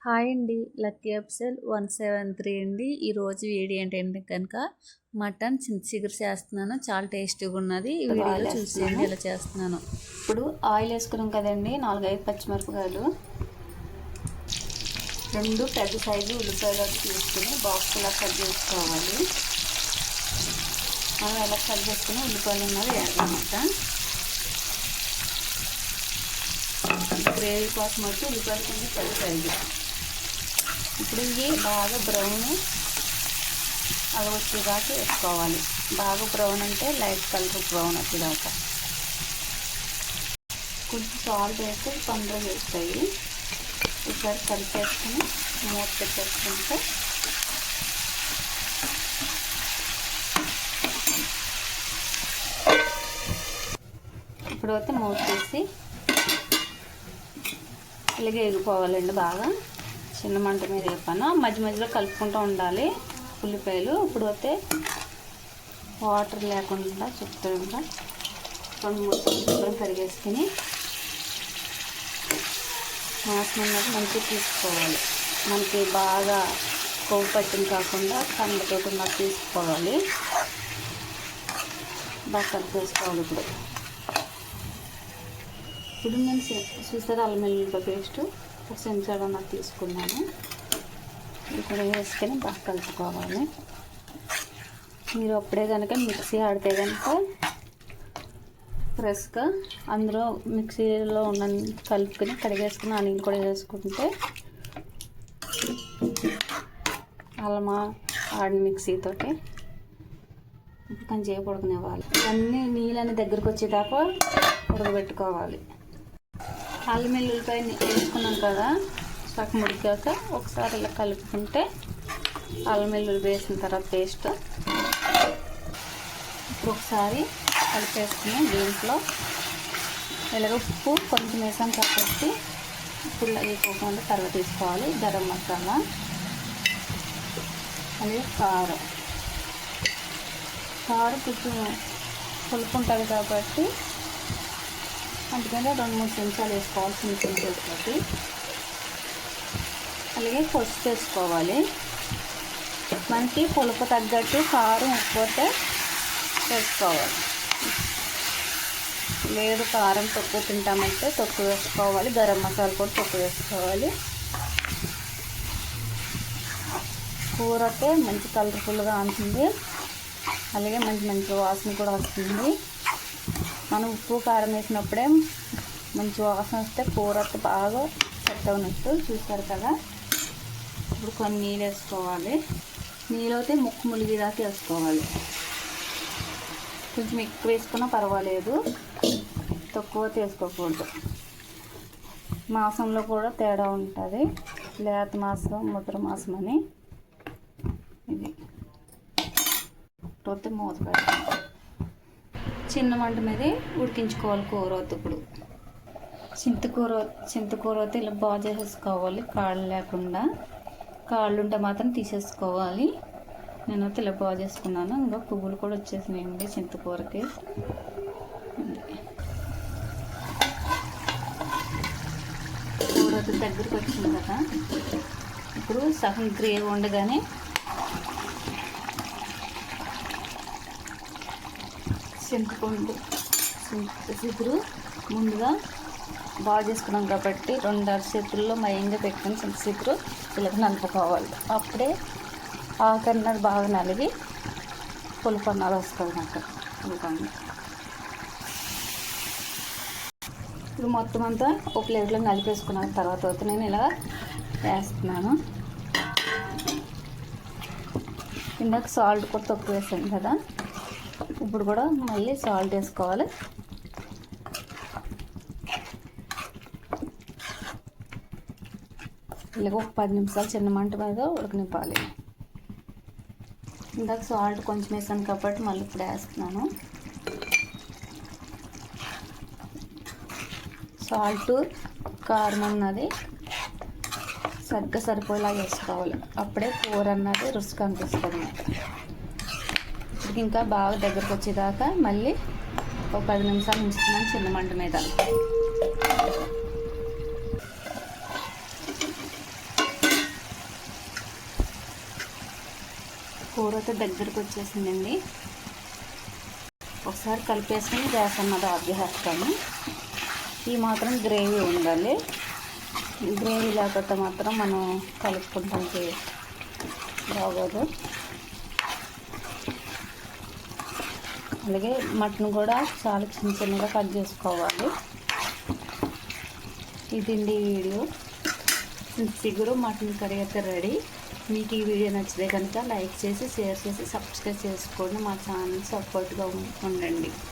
Hi అండి. Lucky episode 173 అండి. ఈరోజు వీడియో ఏంటంటే కనుక మటన్ చింతచిగురు చేస్తున్నాను. చాలా టేస్టీగా ఉన్నది. ఈ వీడియోలో చూసేయండి ఎలా చేస్తున్నాను. ఇప్పుడు ఆయిల్ వేసుకున్నాం కదండి. 4-5 పచ్చిమిరపకాయలు, 2 పెద్ద సైజు ఉల్లిపాయలు తీసుకుని బాక్స్లా కట్ చేసుకోవాలి. మనం ఎలా కట్ చేసుకుని ఉల్లిపాయలు ఉన్నది వేయాలన్నమాట. గ్రేవీ కోసం వచ్చి ఉల్లిపాయలు కొంచెం పెద్ద సైజు. ఇప్పుడు ఇవి బాగా బ్రౌన్ అలా వచ్చేదాకా వేసుకోవాలి. బాగా బ్రౌన్ అంటే లైట్ కలర్ బ్రౌన్ వచ్చేదాకా. కొంచెం సాల్ట్ వేస్తే తొందరగా వేస్తాయి. ఒకసారి కలిపేసుకుని మూత పెట్టేసుకుంటే ఇప్పుడైతే మూత తీసి ఇలాగే ఎగిపోవాలండి. బాగా చిన్న మంట మీద వేపాను. మధ్య మధ్యలో కలుపుకుంటూ ఉండాలి ఉల్లిపాయలు. ఇప్పుడు అయితే వాటర్ లేకుండా చుట్టూగా 2-3 శుభ్రం కరిగేసుకుని వాసన ఉన్నది మంచిగా తీసుకోవాలి. మనకి బాగా కొవ్వు పట్టిన కాకుండా కందతోటి ఉన్నది తీసుకోవాలి. బాగా కలిపేసుకోవాలి. ఇప్పుడు నేను చూసారు అల్లం వెల్లుల్లి పేస్ట్ ఒక చెంచాడు అన్నది తీసుకున్నాను. ఇది కూడా వేసుకొని బాగా కలుపుకోవాలి. మీరు అప్పుడే కనుక మిక్సీ ఆడితే కనుక ఫ్రెష్గా అందులో మిక్సీలో ఉన్న కలుపుకొని కడిగేసుకుని ఆ నీళ్ళు కూడా వేసుకుంటే అల్లం ఆడిన మిక్సీతోటి కొంచెం సేపు ఉడకనివ్వాలి. అన్నీ నీళ్ళని దగ్గరకు వచ్చేదాకా ఉడకబెట్టుకోవాలి. అల్లం వెల్లుల్లిపాయ వేసుకున్నాం కదా, సగం ఉడికాక ఒకసారి ఇలా కలుపుకుంటే అల్లం వెల్లుల్లి వేసిన తర్వాత పేస్ట్ ఇప్పుడు ఒకసారి కలిపేసుకుని దీంట్లో ఇలాగ ఉప్పు కొంచెం వేసాం కాబట్టి ఇప్పుడు వేసుకోకుండా తర్వాత తీసుకోవాలి. గరం మసాలా అలాగే కారం కొంచెం పులుపు ఉంటుంది కాబట్టి అందుకని 2-3 చెంచాలు వేసుకోవాలి. చిన్న చెంచాలతోటి అలాగే పసుపు వేసుకోవాలి. మనకి పులుపు తగ్గట్టు కారం ఉప్పు అయితే వేసుకోవాలి. లేదు కారం తక్కువ తింటామంటే తక్కువ వేసుకోవాలి. గరం మసాలా కూడా తక్కువ వేసుకోవాలి. కూర అయితే మంచి కలర్ఫుల్గా ఉంటుంది. అలాగే మంచి వాసన కూడా వస్తుంది. మనం ఉప్పు కారం వేసినప్పుడే మంచి వాసన వస్తే కూర బాగా సెట్ అవునట్టు. చూస్తారు కదా. ఇప్పుడు కొన్ని నీళ్ళు వేసుకోవాలి. నీళ్ళు అయితే ముక్కు ములిగేదాకా వేసుకోవాలి. కొంచెం ఎక్కువ వేసుకున్నా పర్వాలేదు, తక్కువ వేసుకోకూడదు. మాసంలో కూడా తేడా ఉంటుంది. లేత మాసం ముద్ర మాసం అని. ఇది పోతే మూత పెట్టాలి. చిన్న మంట మీద ఉడికించుకోవాలి కూర. ఇప్పుడు చింతకూర అయితే ఇలా బాగా చేసేసుకోవాలి. కాళ్ళు లేకుండా. కాళ్ళు ఉంటే మాత్రం తీసేసుకోవాలి. నేనైతే ఇలా బాగా చేసుకున్నాను. ఇంకా పువ్వులు కూడా వచ్చేసినాయండి చింతకూరకి. కూర అయితే దగ్గరికి వచ్చింది కదా. ఇప్పుడు సగం గ్రేవీ ఉండగానే చింతచిగురు ముందుగా బాగా చేసుకున్నాం కాబట్టి 2 అరచేతుల్లో మయంగా పెట్టుకుని చింతచిగురు ఇలా నలుపుకోవాలి. అప్పుడే ఆకన్నది బాగా నలిగి పులుపు అన్నది వస్తుంది నాకు. ఇప్పుడు మొత్తం అంతా ఒక ప్లేట్లో నలిపేసుకున్న తర్వాత నేను ఇలా వేస్తున్నాను. ఇందాక సాల్ట్ కూడా తక్కువ వేసాను కదా, ఇప్పుడు కూడా మళ్ళీ సాల్ట్ వేసుకోవాలి. ఇలాగ ఒక 10 నిమిషాలు చిన్న మంట మీద ఉడకనివ్వాలి. ఇందాక సాల్ట్ కొంచెం వేసాను కాబట్టి మళ్ళీ ఇప్పుడు వేస్తున్నాను. సాల్ట్ కారం అన్నది సరిగ్గా సరిపోయేలాగా వేసుకోవాలి. అప్పుడే కూర అన్నది రుచిగా అనిపిస్తుంది. ఇంకా బాగా దగ్గరకు వచ్చేదాకా మళ్ళీ ఒక 10 నిమిషాలు ఉంచుతున్నాను చిన్న మంట మీద. కూర అయితే దగ్గరికి వచ్చేసిందండి. ఒకసారి కలిపేసుకుని గ్యాస్ అన్నది ఆఫ్ చేస్తాము. ఈ మాత్రం గ్రేవీ ఉండాలి. గ్రేవీ లేకపోతే మాత్రం మనం కలుపుకుంటానికి బాగోదు. అలాగే మటన్ కూడా చాలా చిన్న చిన్నగా కట్ చేసుకోవాలి. ఇదండి ఈ వీడియో. చిగురు మటన్ కర్రీ అయితే రెడీ. మీకు ఈ వీడియో నచ్చితే కనుక లైక్ చేసి షేర్ చేసి సబ్స్క్రైబ్ చేసుకోండి. మా ఛానల్ సపోర్ట్గా ఉండండి.